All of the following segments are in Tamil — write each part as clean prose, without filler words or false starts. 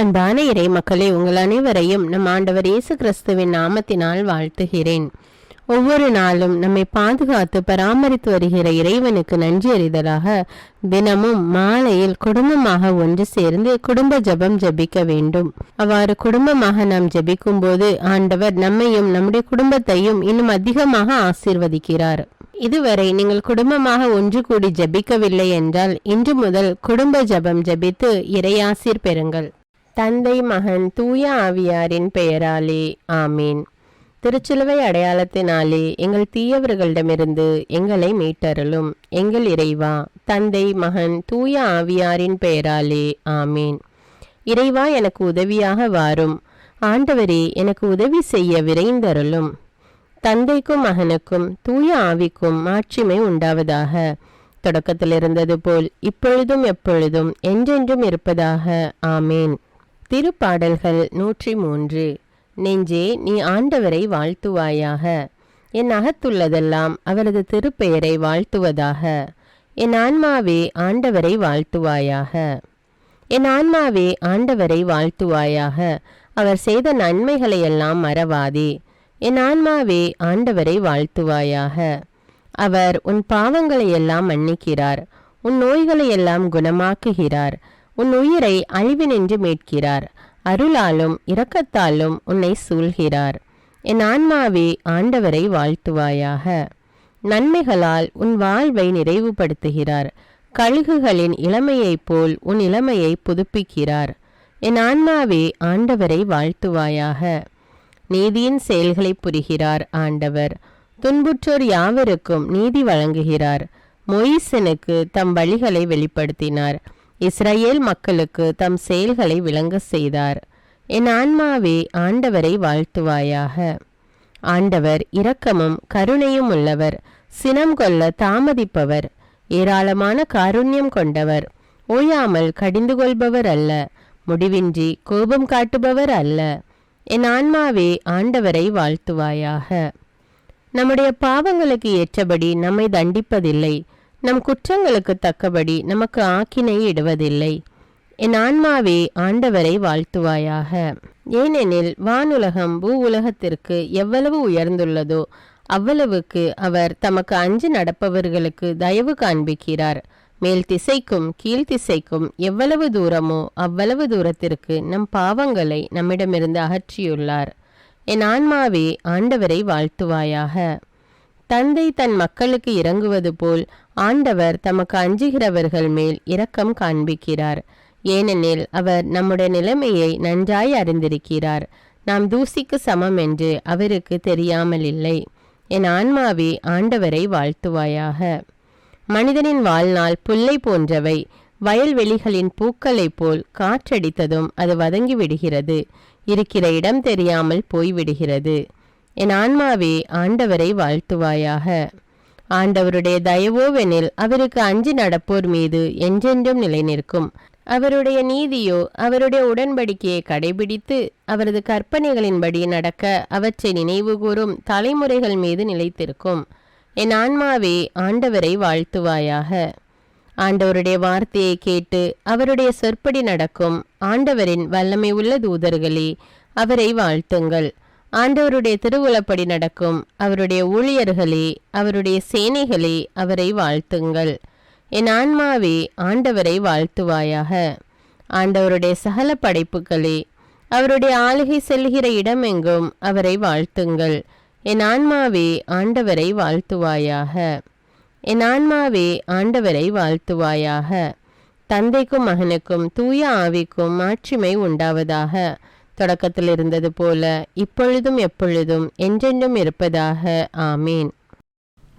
அன்பான இறை மக்களே, உங்கள் அனைவரையும் நம் ஆண்டவர் இயேசு கிறிஸ்துவின் நாமத்தினால் வாழ்த்துகிறேன். ஒவ்வொரு நாளும் நம்மை பாதுகாத்து பராமரித்து வருகிற இறைவனுக்கு நன்றி அறிதலாக தினமும் மாலையில் குடும்பமாக ஒன்று சேர்ந்து குடும்ப ஜெபம் ஜெபிக்க வேண்டும். அவ்வாறு குடும்பமாக நாம் ஜெபிக்கும் போது ஆண்டவர் நம்மையும் நம்முடைய குடும்பத்தையும் இன்னும் அதிகமாக ஆசீர்வதிக்கிறார். இதுவரை நீங்கள் குடும்பமாக ஒன்று கூடி ஜெபிக்கவில்லை என்றால் இன்று முதல் குடும்ப ஜெபம் ஜெபித்து இறையாசீர் பெறுங்கள். தந்தை, மகன், தூய ஆவியாரின் பெயராலே ஆமீன். திருச்சிலுவை அடையாளத்தினாலே எங்கள் தீயவர்களிடமிருந்து எங்களை மீட்டருளும். எங்கள் இறைவா, தந்தை, மகன், தூய ஆவியாரின் பெயராலே ஆமீன். இறைவா, எனக்கு உதவியாக வாரும். ஆண்டவரே, எனக்கு உதவி செய்ய விரைந்தருளும். தந்தைக்கும் மகனுக்கும் தூய ஆவிக்கும் மாட்சிமை உண்டாவதாக. தொடக்கத்தில் இருந்தது போல் இப்பொழுதும் எப்பொழுதும் என்றென்றும் இருப்பதாக ஆமேன். திருப்பாடல்கள் 103. நெஞ்சே, நீ ஆண்டவரை வாழ்த்துவாயாக. என் அகத்துள்ளதெல்லாம் அவரது திருப்பெயரை வாழ்த்துவதாக. என் ஆன்மாவே ஆண்டவரை வாழ்த்துவாயாக. என் ஆன்மாவே ஆண்டவரை வாழ்த்துவாயாக. அவர் செய்த நன்மைகளையெல்லாம் மறவாதே. என் ஆன்மாவே ஆண்டவரை வாழ்த்துவாயாக. அவர் உன் பாவங்களையெல்லாம் மன்னிக்கிறார், உன் நோய்களையெல்லாம் குணமாக்குகிறார், உன் உயிரை அழிவினின்று மீட்கிறார், அருளாலும் இரக்கத்தாலும் உன்னை சூழ்கிறார். என் ஆன்மாவே ஆண்டவரை வாழ்த்துவாயாக. நன்மைகளால் உன் வாழ்வை நிறைவுபடுத்துகிறார், கழுகுகளின் இளமையைப் போல் உன் இளமையை புதுப்பிக்கிறார். என் ஆன்மாவே ஆண்டவரை வாழ்த்துவாயாக. நீதியின் செயல்களை புரிகிறார் ஆண்டவர், துன்புற்றோர் யாவருக்கும் நீதி வழங்குகிறார். மோயிசனுக்கு தம் வழிகளை வெளிப்படுத்தினார், இஸ்ரவேல் மக்களுக்கு தம் செயல்களை விளங்க செய்தார். என் ஆன்மாவே ஆண்டவரை வாழ்த்துவாயாக. ஆண்டவர் இரக்கமும் கருணையும் உள்ளவர், சினம் கொள்ள தாமதிப்பவர், ஏராளமான காருண்யம் கொண்டவர், ஓயாமல் கடிந்து கொள்பவர் அல்ல, முடிவின்றி கோபம் காட்டுபவர் அல்ல. என் ஆன்மாவே ஆண்டவரை வாழ்த்துவாயாக. நம்முடைய பாவங்களுக்கு ஏற்றபடி நம்மை தண்டிப்பதில்லை, நம் குற்றங்களுக்கு தக்கபடி நமக்கு ஆக்கினை இடுவதில்லை. என் ஆன்மாவே ஆண்டவரை வாழ்த்துவாயாக. ஏனெனில் வானுலகம் பூ உலகத்திற்கு எவ்வளவு உயர்ந்துள்ளதோ அவ்வளவுக்கு அவர் தமக்கு அஞ்சு நடப்பவர்களுக்கு தயவு காண்பிக்கிறார். மேல் திசைக்கும் கீழ்த்திசைக்கும் எவ்வளவு தூரமோ அவ்வளவு தூரத்திற்கு நம் பாவங்களை நம்மிடமிருந்து அகற்றியுள்ளார். என் ஆன்மாவே ஆண்டவரை வாழ்த்துவாயாக. தந்தை தன் மக்களுக்கு இறங்குவது போல் ஆண்டவர் தமக்கு அஞ்சுகிறவர்கள் மேல் இரக்கம் காண்பிக்கிறார். ஏனெனில் அவர் நம்முடைய நிலைமையை நன்றாய் அறிந்திருக்கிறார். நாம் தூசிக்கு சமம் என்று அவருக்கு தெரியாமல் இல்லை. என் ஆன்மாவே ஆண்டவரை வாழ்த்துவாயாக. மனிதனின் வாழ்நாள் புல்லை போன்றவை, வயல்வெளிகளின் பூக்களைப் போல் காற்றடித்ததும் அது வதங்கி விடுகிறது, இருக்கிற இடம் தெரியாமல் போய்விடுகிறது. என் ஆன்மாவே ஆண்டவரை வாழ்த்துவாயாக. ஆண்டவருடைய தயவோவெனில் அவருக்கு அஞ்சி நடப்போர் மீது என்றென்றும் நிலை நிற்கும். அவருடைய நீதியோ அவருடைய உடன்படிக்கையை கடைபிடித்து அவரது கற்பனைகளின்படி நடக்க அவற்றை நினைவு கூறும் தலைமுறைகள் மீது நிலைத்திருக்கும். என் ஆன்மாவே ஆண்டவரை வாழ்த்துவாயாக. ஆண்டவருடைய வார்த்தையை கேட்டு அவருடைய சொற்படி நடக்கும் ஆண்டவரின் வல்லமை உள்ள தூதர்களே, அவரை வாழ்த்துங்கள். ஆண்டவருடைய திருவுளப்படி நடக்கும் அவருடைய ஊழியர்களே, அவருடைய சேனைகளே, அவரை வாழ்த்துங்கள். என் ஆன்மாவே ஆண்டவரை வாழ்த்துவாயாக. ஆண்டவருடைய சகல படைப்புகளே, அவருடைய ஆளுகை செல்கிற இடமெங்கும் அவரை வாழ்த்துங்கள். என் ஆன்மாவே ஆண்டவரை வாழ்த்துவாயாக. என் ஆன்மாவே ஆண்டவரை வாழ்த்துவாயாக. தந்தைக்கும் மகனுக்கும் தூய ஆவிக்கும் மாட்சிமை உண்டாவதாக. தொடக்கத்தில் இருந்தது போல இப்பொழுதும் எப்பொழுதும் என்றென்றும் இருப்பதாக ஆமீன்.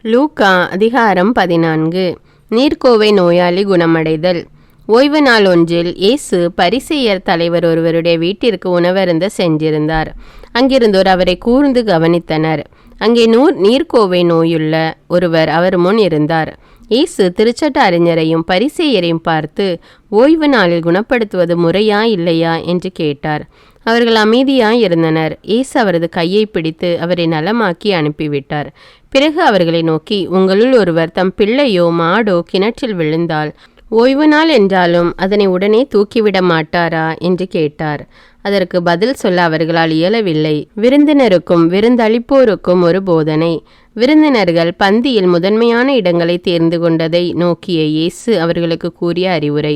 லூக்கா அதிகாரம் 14. நீர்க்கோவை நோயாளி குணமடைதல். ஓய்வு நாள் ஒன்றில் இயேசு பரிசேயர் தலைவர் ஒருவருடைய வீட்டிற்கு உணவருந்த சென்றிருந்தார். அங்கிருந்தோர் அவரை கூர்ந்து கவனித்தனர். அங்கே நீர்க்கோவை நோயுள்ள ஒருவர் அவர் முன் இருந்தார். இயேசு திருச்சட்ட அறிஞரையும் பரிசேயரையும் பார்த்து, ஓய்வு நாளில் குணப்படுத்துவது முறையா இல்லையா என்று கேட்டார். அவர்கள் அமைதியாய் இருந்தனர். இயேசு அவரது கையை பிடித்து அவரை நலமாக்கி அனுப்பிவிட்டார். பிறகு அவர்களை நோக்கி, உங்களுள் ஒருவர் தம் பிள்ளையோ மாடோ கிணற்றில் விழுந்தால் ஓய்வு நாள் என்றாலும் அதனை உடனே தூக்கிவிட மாட்டாரா என்று கேட்டார். அதற்கு பதில் சொல்ல அவர்களால் இயலவில்லை. விருந்தினருக்கும் விருந்தளிப்போருக்கும் ஒரு போதனை. விருந்தினர்கள் பந்தியில் முதன்மையான இடங்களை தேர்ந்து கொண்டதை நோக்கிய இயேசு அவர்களுக்கு கூறிய அறிவுரை: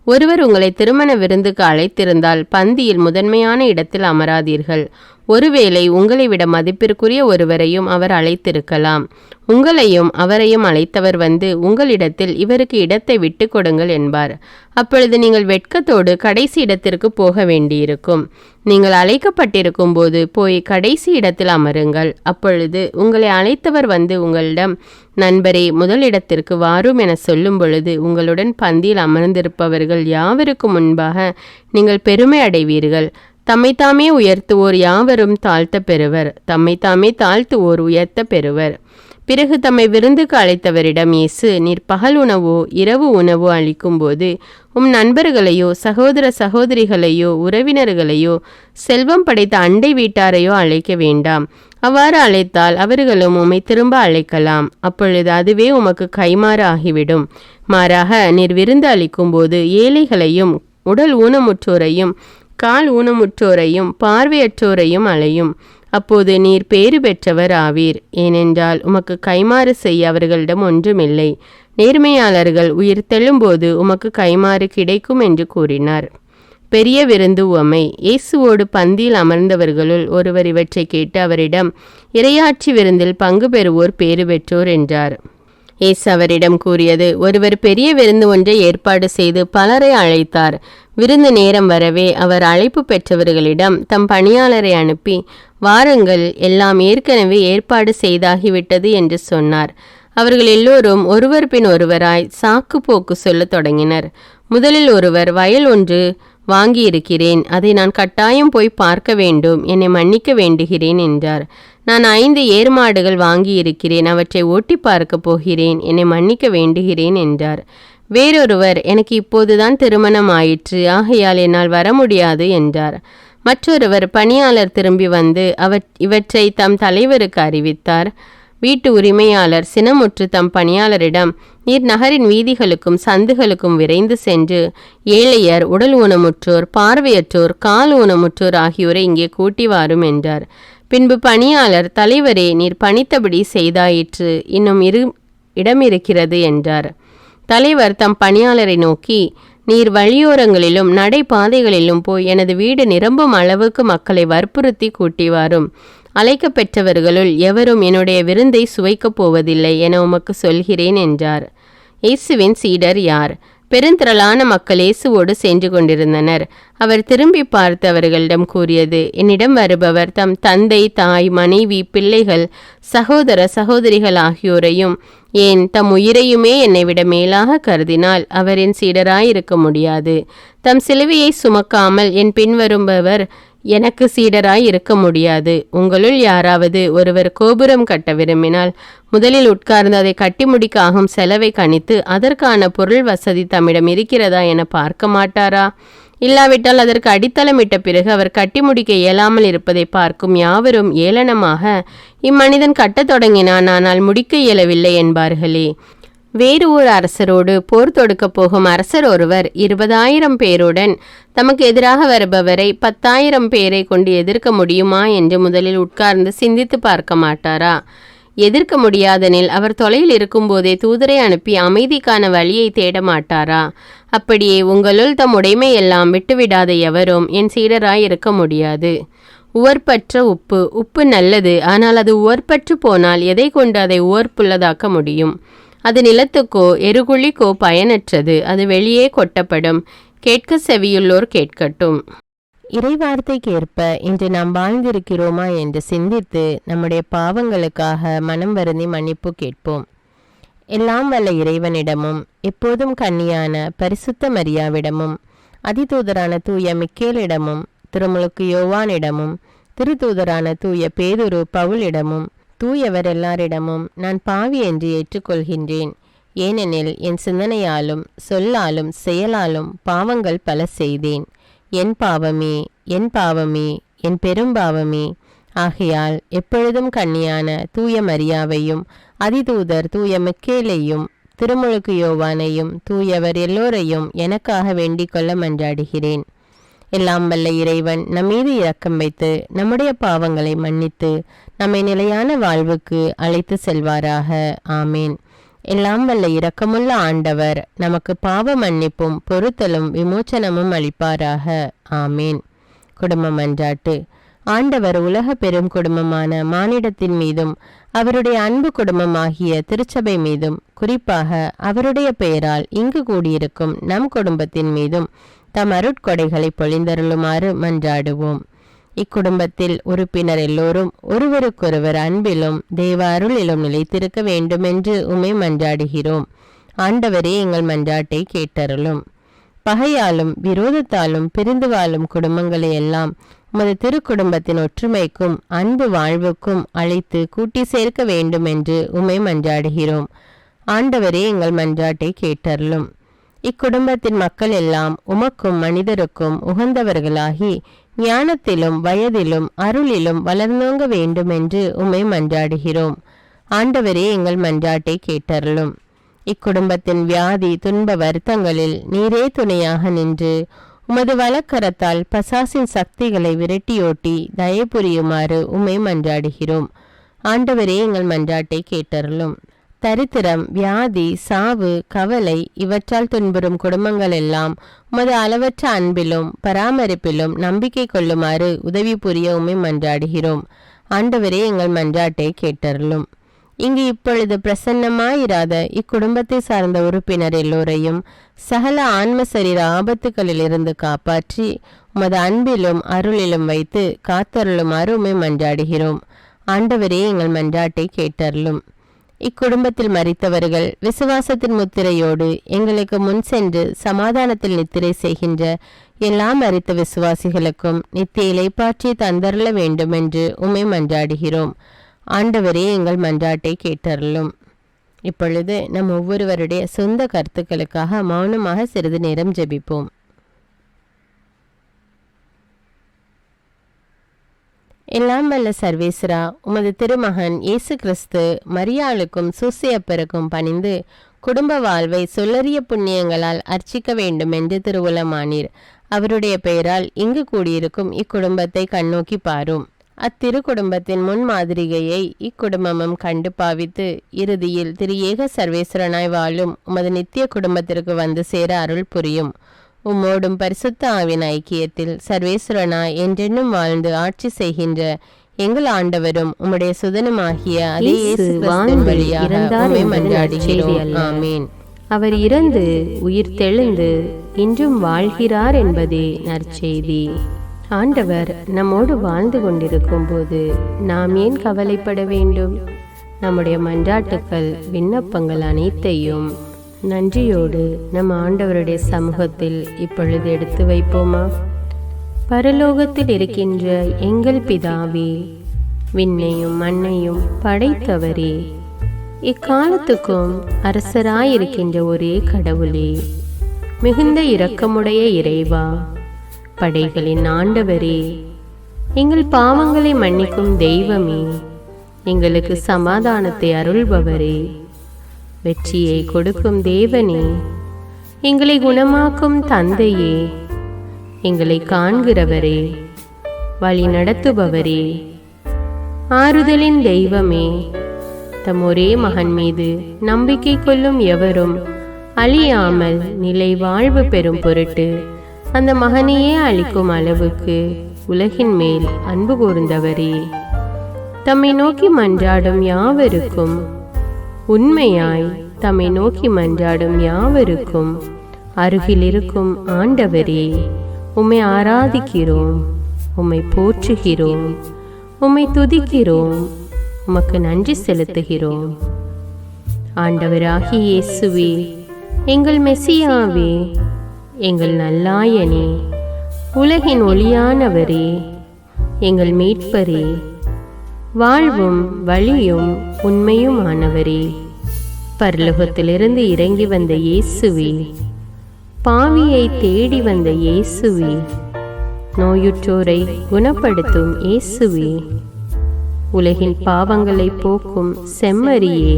ஒருவர் உங்களை திருமண விருந்துக்கு அழைத்திருந்தால் பந்தியில் முதன்மையான இடத்தில் அமராதீர்கள். ஒருவேளை உங்களை விட மதிப்பிற்குரிய ஒருவரையும் அவர் அழைத்திருக்கலாம். உங்களையும் அவரையும் அழைத்தவர் வந்து உங்களிடத்தில் இவருக்கு இடத்தை விட்டு கொடுங்கள் என்பார். அப்பொழுது நீங்கள் வெட்கத்தோடு கடைசி இடத்திற்கு போக வேண்டியிருக்கும். நீங்கள் அழைக்கப்பட்டிருக்கும் போது போய் கடைசி இடத்தில் அமருங்கள். அப்பொழுது உங்களை அழைத்தவர் வந்து உங்களிடம், நண்பரே, முதலிடத்திற்கு வாரும் என சொல்லும் பொழுது உங்களுடன் பந்தியில் அமர்ந்திருப்பவர்கள் யாவருக்கும் முன்பாக நீங்கள் பெருமை அடைவீர்கள். தம்மைத்தாமே உயர்த்துவோர் யாவரும் தாழ்த்த பெறுவர், தம்மைத்தாமே தாழ்த்துவோர் உயர்த்த பெறுவர். பிறகு தம்மை விருந்துக்கு அழைத்தவரிடம் இயேசு, நீர் பகல் உணவோ இரவு உணவோ அளிக்கும்போது உம் நண்பர்களையோ சகோதர சகோதரிகளையோ உறவினர்களையோ செல்வம் படைத்த அண்டை வீட்டாரையோ அழைக்க வேண்டாம். அவ்வாறு அழைத்தால் அவர்களும் உம்மை திரும்ப அழைக்கலாம். அப்பொழுது அதுவே உமக்கு கைமாறு ஆகிவிடும். மாறாக நீர் விருந்து அளிக்கும்போது ஏழைகளையும் உடல் ஊனமுற்றோரையும் கால் ஊனமுற்றோரையும் பார்வையற்றோரையும் அழையும். அப்போது நீர் பேறு பெற்றவர் ஆவீர். ஏனென்றால் உமக்கு கைமாறு செய்ய அவர்களிடம் ஒன்றுமில்லை. நேர்மையாளர்கள் உயிர் தெழும்போது உமக்கு கைமாறு கிடைக்கும் என்று கூறினார். பெரிய விருந்து உவமை. இயேசுவோடு பந்தியில் அமர்ந்தவர்களுள் ஒருவர் இவற்றை கேட்டு அவரிடம், இறையாட்சி விருந்தில் பங்கு பெறுவோர் பேறு பெற்றோர் என்றார். இயேசு அவரிடம் கூறியது: ஒருவர் பெரிய விருந்து ஒன்றை ஏற்பாடு செய்து பலரை அழைத்தார். விருந்து நேரம் வரவே அவர் அழைப்பு பெற்றவர்களிடம் தம் பணியாளரை அனுப்பி, வாருங்கள், எல்லாம் ஏற்கனவே ஏற்பாடு செய்தாகிவிட்டது என்று சொன்னார். அவர்கள் எல்லோரும் ஒருவர் பின் ஒருவராய் சாக்கு போக்கு சொல்லத் தொடங்கினர். முதலில் ஒருவர், வயல் ஒன்று வாங்கியிருக்கிறேன், அதை நான் கட்டாயம் போய் பார்க்க வேண்டும், என்னை மன்னிக்க வேண்டுகிறேன் என்றார். நான் 5 ஏர்மாடுகள் வாங்கியிருக்கிறேன், அவற்றை ஓட்டி பார்க்க போகிறேன், என்னை மன்னிக்க வேண்டுகிறேன் என்றார். வேறொருவர், எனக்கு இப்போதுதான் திருமணம் ஆயிற்று, ஆகையால் என்னால் வர முடியாது என்றார். மற்றொருவர் பணியாளர் திரும்பி வந்து இவற்றை தம் தலைவருக்கு அறிவித்தார். வீட்டு உரிமையாளர் சினமுற்று தம் பணியாளரிடம், நீர் நகரின் வீதிகளுக்கும் சந்துகளுக்கும் விரைந்து சென்று ஏழையர், உடல் ஊனமுற்றோர், பார்வையற்றோர், கால் ஊனமுற்றோர் ஆகியோரை இங்கே கூட்டி வாரும் என்றார். பின்பு பணியாளர், தலைவரே, நீர் பணித்தபடி செய்தாயிற்று, இன்னும் இடம் இருக்கிறது என்றார். தலைவர் தம் பணியாளரை நோக்கி, நீர் வழியோரங்களிலும் நடைபாதைகளிலும் போய் எனது வீடு நிரம்பும் அளவுக்கு மக்களை வற்புறுத்தி கூட்டி வாரும். அழைக்க பெற்றவர்களுள் எவரும் என்னுடைய விருந்தை சுவைக்கப் போவதில்லை என உமக்கு சொல்கிறேன் என்றார். இயேசுவின் சீடர் யார்? பெருந்திரளான மக்கள் இயேசுவோடு சென்று கொண்டிருந்தனர். அவர் திரும்பி பார்த்து அவர்களிடம் கூறியது: என்னிடம் வருபவர் தம் தந்தை, தாய், மனைவி, பிள்ளைகள், சகோதர சகோதரிகள் ஆகியோரையும் ஏன் தம் உயிரையுமே என்னை விட மேலாக கருதினால் அவர் என் சீடராயிருக்க முடியாது. தம் சிலுவையை சுமக்காமல் என் பின்வருபவர் எனக்கு சீடராய் இருக்க முடியாது. உங்களுள் யாராவது ஒருவர் கோபுரம் கட்ட விரும்பினால் முதலில் உட்கார்ந்து அதை கட்டி முடிக்க ஆகும் செலவை கணித்து அதற்கான பொருள் வசதி தம்மிடம் இருக்கிறதா என பார்க்க மாட்டாரா? இல்லாவிட்டால் அதற்கு அடித்தளமிட்ட பிறகு அவர் கட்டி முடிக்க இயலாமல் இருப்பதை பார்க்கும் யாவரும் ஏளனமாக, இம்மனிதன் கட்டத் தொடங்கினான், ஆனால் முடிக்க இயலவில்லை என்பார்களே. வேறு ஒரு அரசரோடு போர் தொடுக்கப் போகும் அரசர் ஒருவர் 20,000 பேருடன் தமக்கு எதிராக வருபவரை 10,000 பேரை கொண்டு எதிர்க்க முடியுமா என்று முதலில் உட்கார்ந்து சிந்தித்து பார்க்க மாட்டாரா? எதிர்க்க முடியாதெனில் அவர் தொலையில் இருக்கும்போதே தூதரை அனுப்பி அமைதிக்கான வழியை தேட மாட்டாரா? அப்படியே உங்களுள் தம் உடைமையெல்லாம் விட்டுவிடாத எவரும் என் சீடராய் இருக்க முடியாது. உவர்ப்பற்ற உப்பு. உப்பு நல்லது, ஆனால் அது உவர்ப்பற்று போனால் எதை கொண்டு அதை உவர்ப்புள்ளதாக்க முடியும்? அது நிலத்துக்கோ எருகுழிக்கோ பயனற்றது, அது வெளியே கொட்டப்படும். கேட்க செவியுள்ளோர் கேட்கட்டும். இறைவார்த்தைக்கேற்ப இன்று நாம் வாழ்ந்திருக்கிறோமா என்று சிந்தித்து நம்முடைய பாவங்களுக்காக மனம் வருந்தி மன்னிப்பு கேட்போம். எல்லாம் வல்ல இறைவனிடமும் எப்போதும் கன்னியான பரிசுத்த மரியாவிடமும் அதிதூதரான தூய மிக்கேலிடமும் திருமுழுக்கு யோவானிடமும் திருத்தூதரான தூய பேதுரு பவுலிடமும் தூயவர் எல்லாரிடமும் நான் பாவி என்று ஏற்றுக்கொள்கின்றேன். ஏனெனில் என் சிந்தனையாலும் சொல்லாலும் செயலாலும் பாவங்கள் பல செய்தேன். என் பாவமே, என் பாவமே, என் பெரும்பாவமே. ஆகையால் எப்பொழுதும் கன்னியான தூய மரியாவையும் அதிதூதர் தூய மிக்கேலையும் திருமுழுக்கு யோவானையும் தூயவர் எல்லோரையும் எனக்காக வேண்டிக் கொள்ள மன்றாடுகிறேன். எல்லாம் வல்ல இறைவன் நம் மீது இரக்கம் வைத்து நம்முடைய பாவங்களை மன்னித்து நம்மை நிலையான வாழ்வுக்கு அழைத்து செல்வாராக. ஆமேன். எல்லாம் வல்ல இரக்கமுள்ள ஆண்டவர் நமக்கு பாவ மன்னிப்பும் பொறுத்தலும் விமோச்சனமும் அளிப்பாராக. ஆமேன். குடும்ப மன்றாட்டு. ஆண்டவர் உலக பெரும் குடும்பமான மானிடத்தின் மீதும் அவருடைய அன்பு குடும்பமாகிய திருச்சபை மீதும் குறிப்பாக அவருடைய பெயரால் இங்கு கூடியிருக்கும் நம் குடும்பத்தின் மீதும் தம் அருட்கொடைகளை பொழிந்தருளுமாறு மன்றாடுவோம். இக்குடும்பத்தில் உறுப்பினர் எல்லோரும் ஒருவருக்கொருவர் அன்பிலும் தேவ அருளிலும் நிலைத்திருக்க வேண்டுமென்று உம்மை மன்றாடுகிறோம். ஆண்டவரே, எங்கள் மன்றாட்டை கேட்டருளும். பகையாலும் விரோதத்தாலும் பிரிந்து வாழும் குடும்பங்களை எல்லாம் உமது திருக்குடும்பத்தின் ஒற்றுமைக்கும் அன்பு வாழ்வுக்கும் அழைத்து கூட்டி சேர்க்க வேண்டுமென்று உம்மை மன்றாடுகிறோம். ஆண்டவரே, எங்கள் மன்றாட்டை கேட்டருளும். இக்குடும்பத்தின் மக்கள் எல்லாம் உமக்கும் மனிதருக்கும் உகந்தவர்களாகி ஞானத்திலும் வயதிலும் அருளிலும் வளர்ந்தோங்க வேண்டுமென்று உம்மை மன்றாடுகிறோம். ஆண்டவரே, எங்கள் மன்றாட்டை கேட்டருளும். இக்குடும்பத்தின் வியாதி துன்ப வருத்தங்களில் நீரே துணையாக நின்று உமது வலக்கரத்தால் பசாசின் சக்திகளை விரட்டியோட்டி தயை புரியுமாறு உம்மை மன்றாடுகிறோம். ஆண்டவரே, எங்கள் மன்றாட்டை கேட்டருளும். தரித்திரம், வியாதி, சாவு, கவலை இவற்றால் துன்புறும் குடும்பங்கள் எல்லாம் உமது அளவற்ற அன்பிலும் பராமரிப்பிலும் நம்பிக்கை கொள்ளுமாறு உதவி புரிய உம்மை மன்றாடுகிறோம். ஆண்டவரே, எங்கள் மன்றாட்டை கேட்டருளும். இங்கு இப்பொழுது பிரசன்னமாயிராத இக்குடும்பத்தை சார்ந்த உறுப்பினர் எல்லோரையும் சகல ஆன்ம சரீர ஆபத்துக்களிலிருந்து காப்பாற்றி உமது அன்பிலும் அருளிலும் வைத்து காத்தருளுமாறு உம்மை மன்றாடுகிறோம். ஆண்டவரே, எங்கள் மன்றாட்டை கேட்டருளும். இக்குடும்பத்தில் மரித்தவர்கள் விசுவாசத்தின் முத்திரையோடு எங்களுக்கு முன் சென்று சமாதானத்தில் நித்திரை செய்கின்ற எல்லா மரித்த விசுவாசிகளுக்கும் நித்திய இளைப்பாற்றி தந்தருள வேண்டுமென்று உம்மை மன்றாடுகிறோம். ஆண்டவரே, எங்கள் மன்றாட்டை கேட்டருளும். இப்பொழுது நம் ஒவ்வொருவருடைய சொந்த கருத்துக்களுக்காக மௌனமாக சிறிது நேரம் ஜெபிப்போம். எல்லாம் வல்ல சர்வேஸ்வரா, உமது திருமகன் இயேசு கிறிஸ்து மரியாளுக்கும் சூசையப்பருக்கும் பணிந்து குடும்ப வாழ்வை சொல்லறிய புண்ணியங்களால் அர்ச்சிக்க வேண்டும் என்று திருவுளமானீர். அவருடைய பெயரால் இங்கு கூடியிருக்கும் இக்குடும்பத்தை கண்ணோக்கி பாரும். அத்திரு குடும்பத்தின் முன் மாதிரிகையை இக்குடும்பமும் கண்டு பாவித்து இறுதியில் திரு ஏக சர்வேஸ்வரனாய் வாழும் உமது நித்திய குடும்பத்திற்கு வந்து சேர அருள் புரியும். உம்மோடும் பரிசுத்த ஆவின் ஐக்கியத்தில் சர்வேஸ்வரனாய் என்றென்னும் வாழ்ந்து ஆட்சி செய்கின்ற எங்கள் ஆண்டவரும் உம்முடைய சுதனுமாகிய அதே இயேசு கிறிஸ்துவின் வழியாக உம்மை மன்றாடுகிறோம். ஆமீன். அவர் இறந்து உயிர் தெழுந்து இன்றும் வாழ்கிறார் என்பதே நற்செய்தி. ஆண்டவர் நம்மோடு வாழ்ந்து கொண்டிருக்கும் போது நாம் ஏன் கவலைப்பட வேண்டும்? நம்முடைய மன்றாட்டுக்கள் விண்ணப்பங்கள் அனைத்தையும் நன்றியோடு நம் ஆண்டவருடைய சமூகத்தில் இப்பொழுது எடுத்து வைப்போமா? பரலோகத்தில் இருக்கின்ற எங்கள் பிதாவே, விண்ணையும் மண்ணையும் படைத்தவரே, இக்காலத்துக்கும் அரசராயிருக்கின்ற ஒரே கடவுளே, மிகுந்த இரக்கமுடைய இறைவா, படைகளின் ஆண்டவரே, எங்கள் பாவங்களை மன்னிக்கும் தெய்வமே, எங்களுக்கு சமாதானத்தை அருள்பவரே, வெற்றியை கொடுக்கும் தேவனே, எங்களை குணமாக்கும் தந்தையே, எங்களை காண்கிறவரே, வழி நடத்துபவரே, ஆறுதலின் தெய்வமே, தம் ஒரே மகன் மீது நம்பிக்கை கொள்ளும் எவரும் அழியாமல் நிலை வாழ்வு பெறும் பொருட்டு அந்த மகனையே அளிக்கும் அளவுக்கு உலகின் மேல் அன்பு கூர்ந்தவரே, தம்மை நோக்கி மன்றாடும் யாவருக்கும் உண்மையாய் தம்மை நோக்கி மன்றாடும் யாவருக்கும் அருகில் இருக்கும் ஆண்டவரே, உம்மை ஆராதிக்கிறோம், உம்மை போற்றுகிறோம், உம்மை துதிக்கிறோம், உமக்கு நன்றி செலுத்துகிறோம். ஆண்டவராகிய இயேசுவே, எங்கள் மெசியாவே, எங்கள் நல்லாயனே, உலகின் ஒளியானவரே, எங்கள் மீட்பரே, வாழ்வும் வழியும் உண்மையுமானவரே, பரலோகத்திலிருந்து இறங்கி வந்த இயேசுவே, பாவியை தேடி வந்த இயேசுவே, நோயுற்றோரை குணப்படுத்தும் இயேசுவே, உலகின் பாவங்களை போக்கும் செம்மறியே,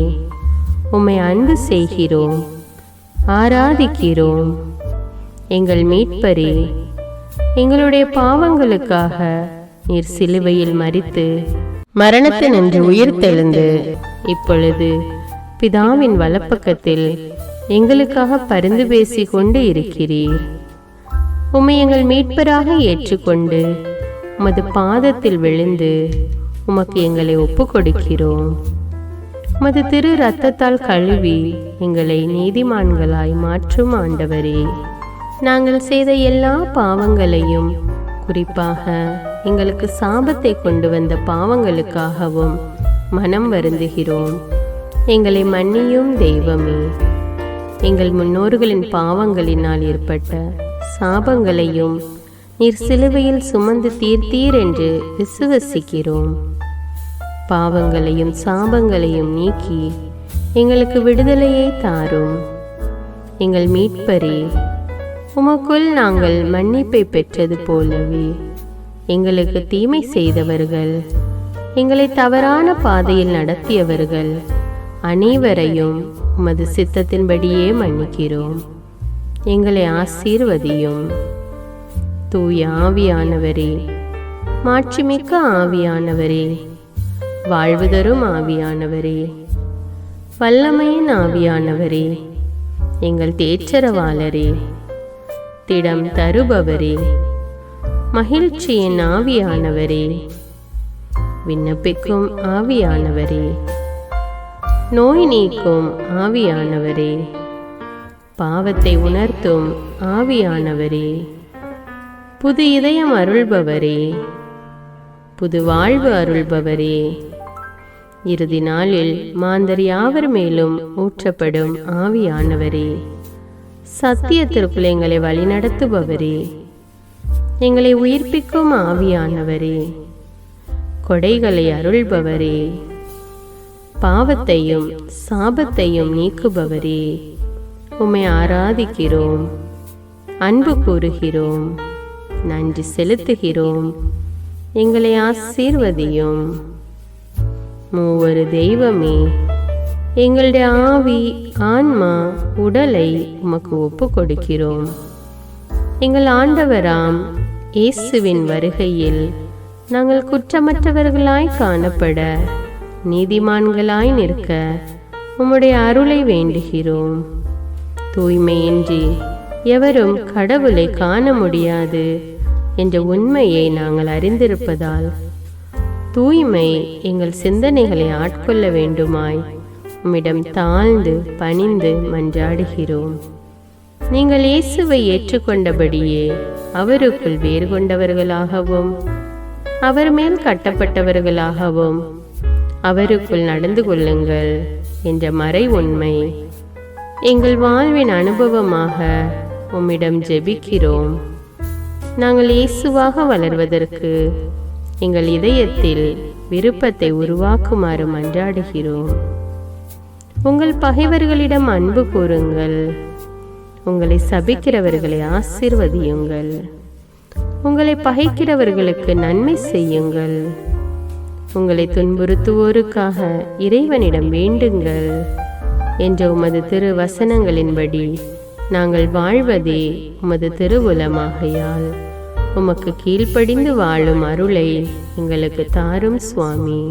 உம்மை அன்பு செய்கிறோம், ஆராதிக்கிறோம். எங்கள் மீட்பரே, எங்களுடைய பாவங்களுக்காக நீர் சிலுவையில் மரித்து மரணத்தினின்று உயிர்த்தெழுந்து இப்பொழுது பிதாவின் வலப்பக்கத்தில் எங்களுக்காக பரிந்து பேசிக் கொண்டு இருக்கிறீர். உம்மை எங்கள் மீட்பராக ஏற்றுக்கொண்டு உமது பாதத்தில் விழுந்து உமக்கு எங்களை ஒப்பு கொடுக்கிறோம். உமது திரு இரத்தத்தால் கழுவி எங்களை நீதிமான்களாய் மாற்றும் ஆண்டவரே, நாங்கள் செய்த எல்லா பாவங்களையும், குறிப்பாக எங்களுக்கு சாபத்தை கொண்டு வந்த பாவங்களுக்காகவும் மனம் வருந்துகிறோம். எங்களை மன்னியும் தெய்வமே. எங்கள் முன்னோர்களின் பாவங்களினால் ஏற்பட்ட சாபங்களையும் நீர் சிலுவையில் சுமந்து தீர்த்தீர் என்று விசுவசிக்கிறோம். பாவங்களையும் சாபங்களையும் நீக்கி எங்களுக்கு விடுதலையை தாரும். எங்கள் மீட்பரே, உமக்குள் நாங்கள் மன்னிப்பை பெற்றது போலவே எங்களுக்கு தீமை செய்தவர்கள், எங்களை தவறான பாதையில் நடத்தியவர்கள் அனைவரையும் உமது சித்தத்தின்படியே மன்னிக்கிறோம். எங்களை ஆசீர்வதியும். தூய ஆவியானவரே, மாட்சிமிக்க ஆவியானவரே, வாழ்வு தரும் ஆவியானவரே, வல்லமையின் ஆவியானவரே, எங்கள் தேற்றரவாளரே, திடம் தருபவரே, மகிழ்ச்சியின் ஆவியானவரே, விண்ணப்பிக்கும் ஆவியானவரே, நோய் நீக்கும் ஆவியானவரே, பாவத்தை உணர்த்தும் ஆவியானவரே, புது இதயம் அருள்பவரே, புது வாழ்வு அருள்பவரே, இறுதி நாளில் மாந்தர் யாவர் மேலும் ஊற்றப்படும் ஆவியானவரே, சத்தியத்திற்குள் எங்களை வழிநடத்துபவரே, எங்களை உயிர்ப்பிக்கும் ஆவியானவரே, கொடைகளை அருள்பவரே, பாவத்தையும் சாபத்தையும் நீக்குபவரே, உம்மை ஆராதிக்கிறோம், அன்பு கூறுகிறோம், நன்றி செலுத்துகிறோம். எங்களை ஆசீர்வதியும். மூவரு தெய்வமே, எங்களுடைய ஆவி, ஆன்மா, உடலை உமக்கு ஒப்பு கொடுக்கிறோம். எங்கள் ஆண்டவராம் இயேசுவின் வருகையில் நாங்கள் குற்றமற்றவர்களாய் காணப்பட, நீதிமான்களாய் நிற்க உம்முடைய அருளை வேண்டுகிறோம். தூய்மையின்றி எவரும் கடவுளை காண முடியாது என்ற உண்மையை நாங்கள் அறிந்திருப்பதால் தூய்மை எங்கள் சிந்தனைகளை ஆட்கொள்ள வேண்டுமாய் உம்மிடம் தாழ்ந்து பணிந்து மன்றாடுகிறோம். நீங்கள் இயேசுவை ஏற்றுக்கொண்டபடியே அவருக்குள் வேறு கொண்டவர்களாகவும் அவர் மேல் கட்டப்பட்டவர்களாகவும் அவருக்குள் நடந்து கொள்ளுங்கள் என்ற மறை உண்மை எங்கள் வாழ்வின் அனுபவமாக உம்மிடம் ஜெபிக்கிறோம். நாங்கள் இயேசுவாக வளர்வதற்கு எங்கள் இதயத்தில் விருப்பத்தை உருவாக்குமாறு மன்றாடுகிறோம். உங்கள் பகைவர்களிடம் அன்பு கூறுங்கள், உங்களை சபிக்கிறவர்களை ஆசீர்வதியுங்கள், உங்களை பகைக்கிறவர்களுக்கு நன்மை செய்யுங்கள், உங்களை துன்புறுத்துவோருக்காக இறைவனிடம் வேண்டுங்கள் என்ற உமது திரு வசனங்களின்படி நாங்கள் வாழ்வதே உமது திருவுலமாகையால் உமக்கு கீழ்ப்படிந்து வாழும் அருளை எங்களுக்கு தாரும் சுவாமி.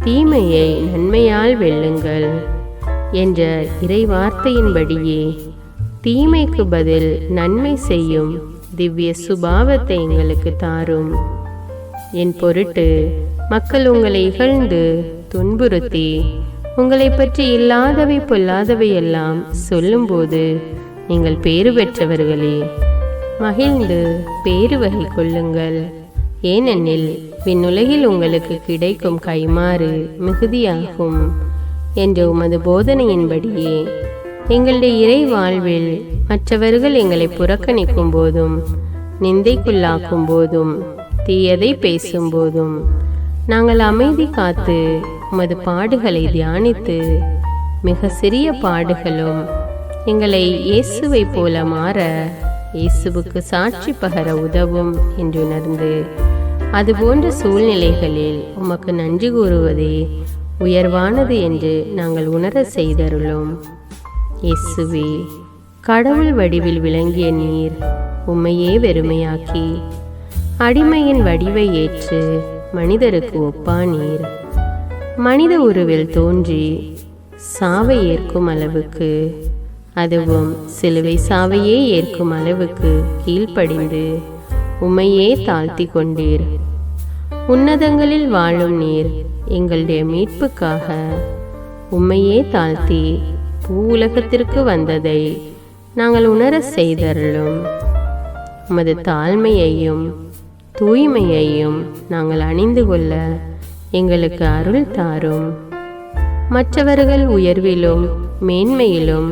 தீமையை நன்மையால் வெல்லுங்கள் என்ற இறை வார்த்தையின்படியே தீமைக்கு பதில் நன்மை செய்யும் திவ்ய சுபாவத்தை எங்களுக்கு தாரும். என் பொருட்டு மக்கள் உங்களை இகழ்ந்து துன்புறுத்தி உங்களை பற்றி இல்லாதவை பொல்லாதவை எல்லாம் சொல்லும்போது நீங்கள் பேறு பெற்றவர்களே, மகிழ்ந்து பேறு வகை கொள்ளுங்கள். ஏனெனில் விண்ணுலகில் உங்களுக்கு கிடைக்கும் கைமாறு மிகுதியாகும் என்ற உமது போதனையின்படியே எங்களுடைய இறை வாழ்வில் மற்றவர்கள் எங்களை புறக்கணிக்கும் போதும் நிந்தைக்குள்ளாக்கும் போதும் தீயதை பேசும்போதும் நாங்கள் அமைதி காத்து உமது பாடுகளை தியானித்து மிக சிறிய பாடுகளும் எங்களை இயேசுவை போல மாற இயேசுவுக்கு சாட்சி பகர உதவும் என்றுணர்ந்து அதுபோன்ற சூழ்நிலைகளில் உமக்கு நன்றி கூறுவதே உயர்வானது என்று நாங்கள் உணர செய்தருளும். இயேசுவே, கடவுள் வடிவில் விளங்கிய நீர் உம்மையே வெறுமையாக்கி அடிமையின் வடிவை ஏற்று மனிதருக்கு ஒப்பானீர். மனித உருவில் தோன்றி சாவை ஏற்கும் அளவுக்கு, அதுவும் சிலுவை சாவையே ஏற்கும் அளவுக்கு கீழ்ப்படிந்து உம்மையே தாழ்த்தி கொண்டீர். உன்னதங்களில் வாழும் நீர் எங்களுடைய மீட்புக்காக உம்மையே தாழ்த்தி பூவுலகத்திற்கு வந்ததை நாங்கள் உணர செய்தருளும். உமது தாழ்மையையும் தூய்மையையும் நாங்கள் அணிந்து கொள்ள எங்களுக்கு அருள் தாரும். மற்றவர்கள் உயர்விலும் மேன்மையிலும்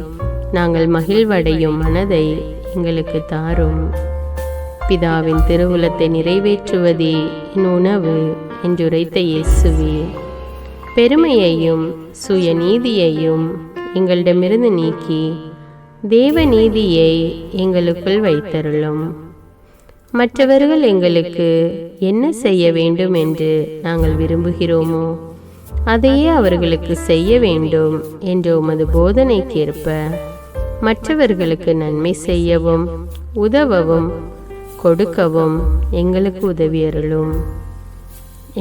நாங்கள் மகிழ்வடையும் மனதை எங்களுக்கு தாரும். பிதாவின் திருவுளத்தை நிறைவேற்றுவதே என் உணவு என்றுரைத்த இயேசுவே, பெருமையையும் சுயநீதியையும் எங்களிடமிருந்து நீக்கி தேவ நீதியை எங்களுக்குள் வைத்தருளும். மற்றவர்கள் எங்களுக்கு என்ன செய்ய வேண்டும் என்று நாங்கள் விரும்புகிறோமோ அதையே அவர்களுக்கு செய்ய வேண்டும் என்ற உமது போதனைக்கேற்ப மற்றவர்களுக்கு நன்மை செய்யவும் உதவவும் கொடுக்கவும் எங்களுக்கு உதவியருளும்.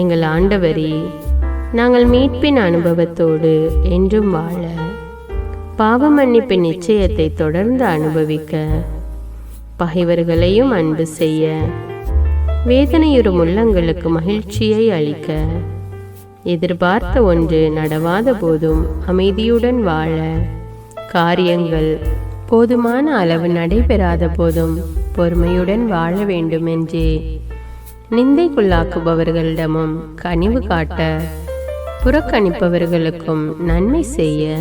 எங்கள் ஆண்டவரே, நாங்கள் மீட்பின் அனுபவத்தோடு என்றும் வாழ, பாவ மன்னிப்பின் நிச்சயத்தை தொடர்ந்து அனுபவிக்க, பகைவர்களையும் அன்பு செய்ய, வேதனையுறும் உள்ளங்களுக்கு மகிழ்ச்சியை அளிக்க, எதிர்பார்த்த ஒன்று நடவாத போதும் அமைதியுடன் வாழ, காரியங்கள் போதுமான அளவு நடைபெறாத போதும் பொறுமையுடன் வாழ வேண்டும் என்றே நிந்தைக்குள்ளாக்குபவர்களிடமும் கனிவு காட்ட, புறக்கணிப்பவர்களுக்கும் நன்மை செய்ய,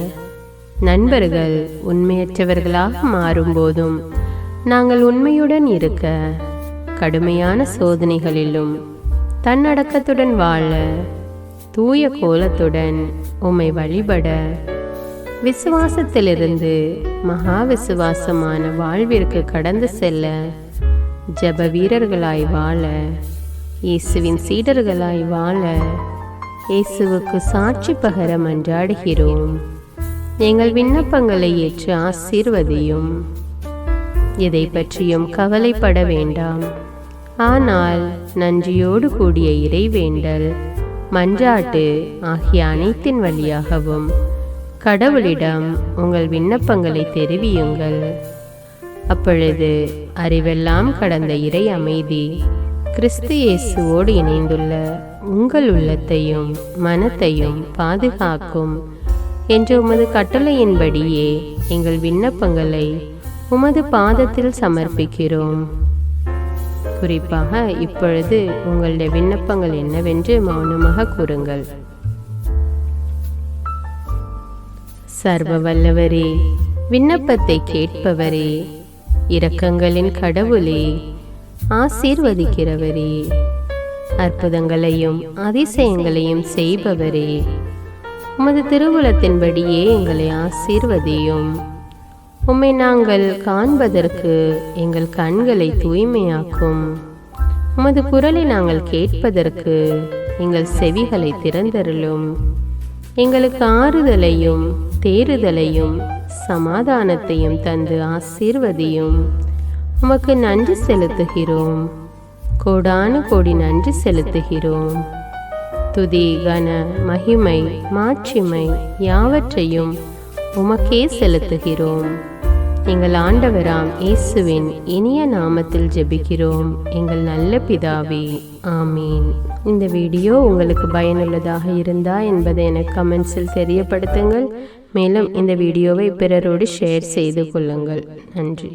நண்பர்கள் உண்மையற்றவர்களாக மாறும்போதும் நாங்கள் உண்மையுடன் இருக்க, கடுமையான சோதனைகளிலும் தன்னடக்கத்துடன் வாழ, தூய கோலத்துடன் உம்மை வழிபட, விசுவாசத்திலிருந்து மகா விசுவாசமான வாழ்விற்கு கடந்து செல்ல, ஜப வீரர்களாய் வாழ, இயேசுவின் சீடர்களாய் வாழ, இயேசுவுக்கு சாட்சி பகர மன்றாடுகிறோம். எங்கள் விண்ணப்பங்களை ஏற்று ஆசீர்வதியும். எதை பற்றியும் கவலைப்பட வேண்டாம். ஆனால் நன்றியோடு கூடிய இறைவேண்டல், மன்றாட்டு ஆகிய அனைத்தின் வழியாகவும் கடவுளிடம் உங்கள் விண்ணப்பங்களை தெரிவியுங்கள். அப்பொழுது அறிவெல்லாம் கடந்த இறை அமைதி கிறிஸ்து இயேசுவோடு இணைந்துள்ள உங்கள் உள்ளத்தையும் மனத்தையும் பாதுகாக்கும் என்ற உமது கட்டளையின்படியே எங்கள் விண்ணப்பங்களை உமது பாதத்தில் சமர்ப்பிக்கிறோம். குறிப்பாக இப்பொழுது உங்களுடைய விண்ணப்பங்கள் என்னவென்று மௌனமாக கூறுங்கள். சர்வ வல்லவரே, விண்ணப்பத்தை கேட்பவரே, இரக்கங்களின் கடவுளே, ஆசீர்வதிக்கிறவரே, அற்புதங்களையும் அதிசயங்களையும் செய்பவரே, உமது திருவுளத்தின்படியே எங்களை ஆசீர்வதியும். உம்மை நாங்கள் காண்பதற்கு எங்கள் கண்களை தூய்மையாக்கும். உமது குரலை நாங்கள் கேட்பதற்கு எங்கள் செவிகளை திறந்தருளும். எங்களுக்கு ஆறுதலையும் தேறுதலையும் சமாதானத்தையும் தந்து ஆசீர்வதியும். உமக்கு நன்றி செலுத்துகிறோம். கோடானு கோடி நன்றி செலுத்துகிறோம். துதி, கன, மகிமை, மாட்சிமை யாவற்றையும் உமக்கே செலுத்துகிறோம். எங்கள் ஆண்டவராம் இயேசுவின் இனிய நாமத்தில் ஜெபிக்கிறோம் எங்கள் நல்ல பிதாவே, ஆமீன். இந்த வீடியோ உங்களுக்கு பயனுள்ளதாக இருந்தா என்பதை எனக்கு கமெண்ட்ஸில் தெரியப்படுத்துங்கள். மேலும் இந்த வீடியோவை பிறரோடு ஷேர் செய்து கொள்ளுங்கள். நன்றி.